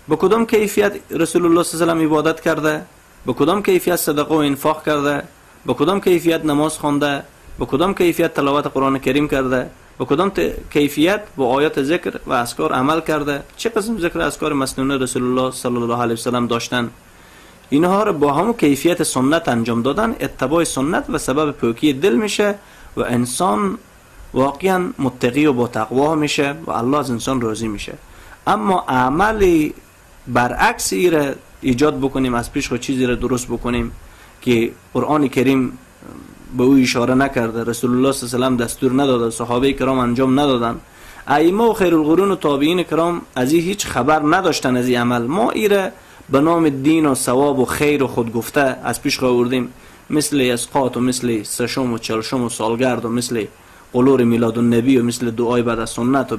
به کدام کیفیت رسول الله صلی الله علیه و آله عبادت کرده، به کدام کیفیت صدقه و انفاق کرده، به کدام کیفیت نماز خوانده، به کدام کیفیت تلاوت قرآن کریم کرده، به کدام کیفیت با آیات ذکر و اذکار عمل کرده، چه قسم ذکر اذکار مسنونه رسول الله صلی الله علیه و سلم داشتن. اینها را با همون کیفیت سنت انجام دادن اتباع سنت و سبب پاکی دل میشه و انسان واقعا متقی و با تقوا میشه و الله از انسان راضی میشه. اما عملی برعکس را ایجاد بکنیم، از پیش خود چیزی را درست بکنیم که قرآن کریم به او اشاره نکرده، رسول الله صلی الله علیه و دستور نداده، صحابه کرام انجام ندادن، ائمه و خیرالقرون و تابعین کرام از این هیچ خبر نداشتن از این عمل، ما ایره به نام دین و ثواب و خیر و خود گفته از پیش آوردیم، مثل اسقاط و مثل سشم و چلشم و سالگرد و مثل قلور میلاد النبی و مثل دعای بعد از سنت و